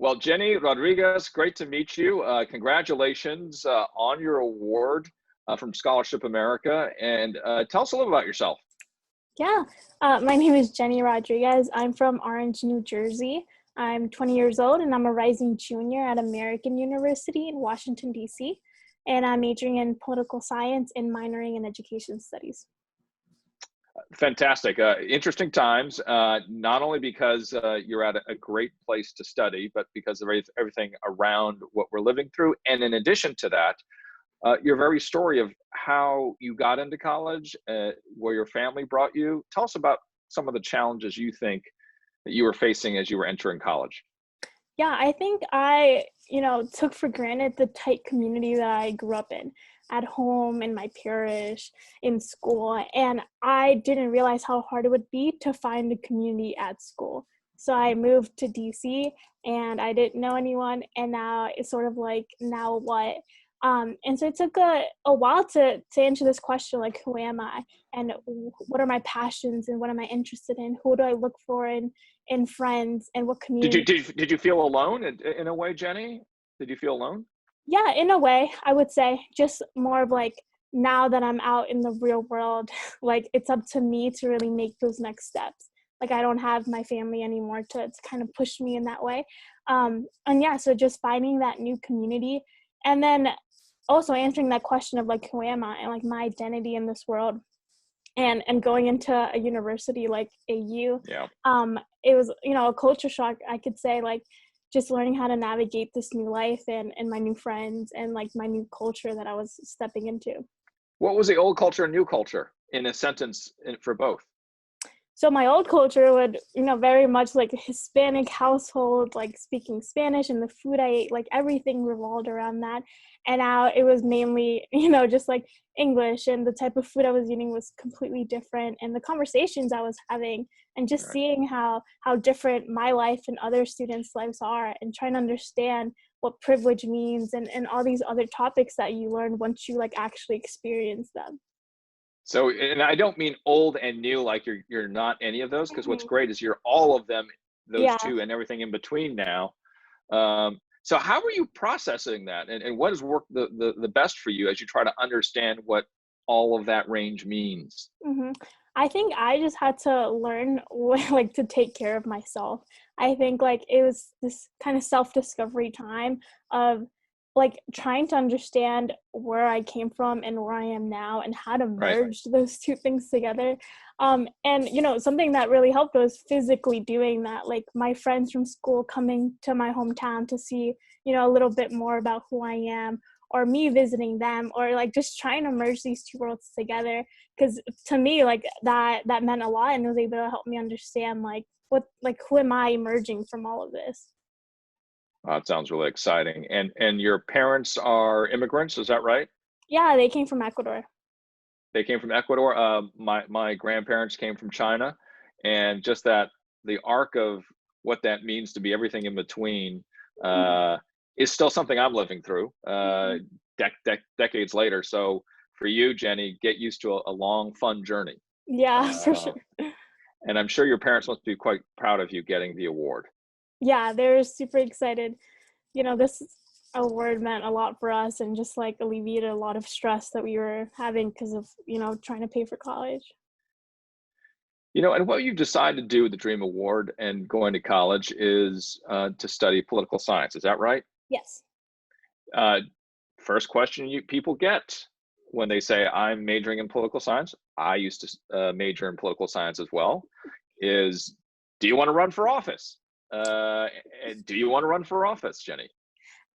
Well, Jenny Rodriguez, great to meet you. Congratulations on your award from Scholarship America. And tell us a little about yourself. Yeah, my name is Jenny Rodriguez. I'm from Orange, New Jersey. I'm 20 years old and I'm a rising junior at American University in Washington, D.C. And I'm majoring in political science and minoring in education studies. Fantastic. Interesting times, not only because you're at a great place to study, but because of everything around what we're living through. And in addition to that, your very story of how you got into college, where your family brought you. Tell us about some of the challenges you think that you were facing as you were entering college. Yeah, I think I, took for granted the tight community that I grew up in, at home, in my parish, in school, and I didn't realize how hard it would be to find a community at school. So I moved to DC and I didn't know anyone, and now it's sort of like, now what? And so it took a while to answer this question, like, who am I? And what are my passions and what am I interested in? Who do I look for in friends, and what Did you community? did you feel alone in a way, Jenny? Did you feel alone? Yeah, in a way, I would say, just more of like, now that I'm out in the real world, like it's up to me to really make those next steps. Like I don't have my family anymore to kind of push me in that way. And yeah, so just finding that new community, and then also answering that question of like, who am I, and like my identity in this world, and going into a university like AU. Yeah. It was, a culture shock, I could say, like just learning how to navigate this new life and my new friends and like my new culture that I was stepping into. What was the old culture and new culture in a sentence for both? So my old culture would, very much like a Hispanic household, like speaking Spanish, and the food I ate, like everything revolved around that. And now it was mainly, just like English, and the type of food I was eating was completely different. And the conversations I was having, and just Right. seeing how different my life and other students' lives are, and trying to understand what privilege means, and all these other topics that you learn once you like actually experience them. So, and I don't mean old and new, like you're not any of those, because what's Mhm. great is you're all of them, those Yeah. two and everything in between now. So how are you processing that, and what has worked the best for you as you try to understand what all of that range means? hmm I think I just had to learn like to take care of myself. I think like it was this kind of self-discovery time of like trying to understand where I came from and where I am now, and how to Right. merge those two things together. And something that really helped was physically doing that. Like my friends from school coming to my hometown to see, a little bit more about who I am, or me visiting them, or like just trying to merge these two worlds together, because to me like that meant a lot, and it was able to help me understand like what, like, who am I emerging from all of this. It sounds really exciting. And your parents are immigrants, is that right? Yeah, they came from Ecuador. They came from Ecuador. My grandparents came from China, and just that the arc of what that means to be everything in between uh, is still something I'm living through Mhm. decades later. So for you, Jenny, get used to a long, fun journey, Yeah, for uh, sure. and I'm sure your parents must be quite proud of you getting the award. Yeah, they were super excited. This award meant a lot for us, and just like alleviated a lot of stress that we were having because of trying to pay for college. And what you decide to do with the Dream Award and going to college is to study political science. Is that right? Yes. Uh, First question you people get when they say I'm majoring in political science. I used to major in political science as well. Is do you want to run for office? And do you want to run for office, Jenny?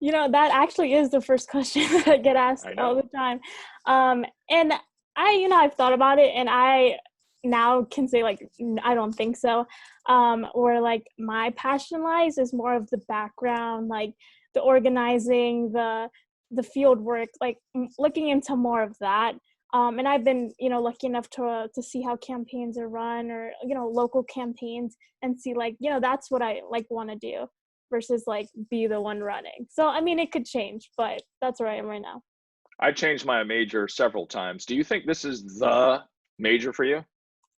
That actually is the first question that I get asked I all know. the time. And I've thought about it, and I now can say like, I don't think so. Where like my passion lies is more of the background, like the organizing, the field work, like looking into more of that. And I've been, lucky enough to see how campaigns are run, or local campaigns, and see like, that's what I like want to do, versus like be the one running. So I mean, it could change, but that's where I am right now. I changed my major several times. Do you think this is the major for you?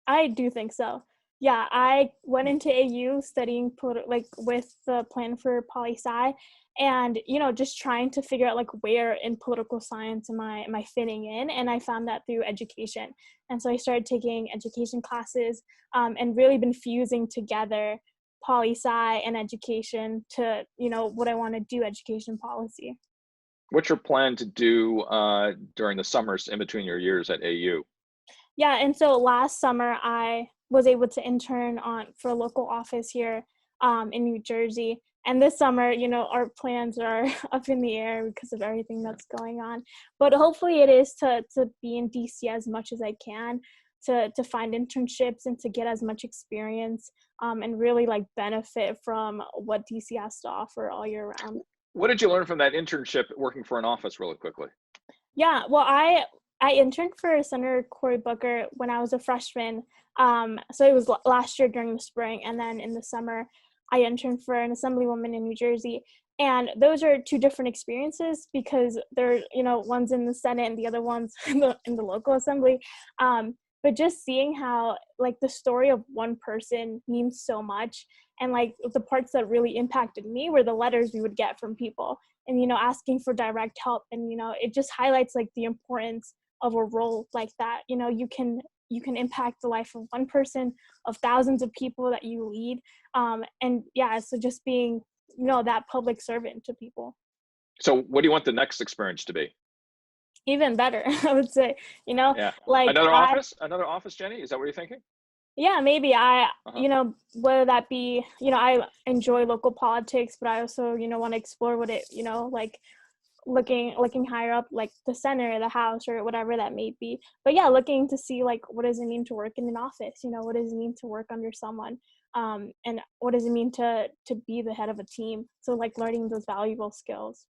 I do think so. Yeah, I went into AU studying like with the plan for poli-sci, and just trying to figure out like where in political science am I fitting in, and I found that through education. And so I started taking education classes, and really been fusing together poli-sci and education to what I want to do, education policy. What's your plan to do during the summers in between your years at AU? Yeah, and so last summer I was able to intern on for a local office here in New Jersey. And this summer, our plans are up in the air because of everything that's going on. But hopefully it is to be in DC as much as I can, to find internships and to get as much experience, and really like benefit from what DC has to offer all year round. What did you learn from that internship working for an office really quickly? Yeah, well, I interned for Senator Cory Booker when I was a freshman. So it was last year during the spring, and then in the summer, I interned for an assemblywoman in New Jersey. And those are two different experiences because they're, one's in the Senate and the other one's in the local assembly. But just seeing how like the story of one person means so much, and like the parts that really impacted me were the letters we would get from people, and asking for direct help, and it just highlights like the importance of a role like that. You can impact the life of one person, of thousands of people that you lead, and yeah, so just being that public servant to people. So what do you want the next experience to be? Even better, I would say. Yeah. Like I Another office, Jenny? Is that what you're thinking? Yeah, maybe Uh-huh. whether that be, I enjoy local politics, but I also, want to explore what it, like looking higher up, like the Senate or the House or whatever that may be. But yeah, looking to see like what does it mean to work in an office? What does it mean to work under someone? And what does it mean to be the head of a team? So like learning those valuable skills.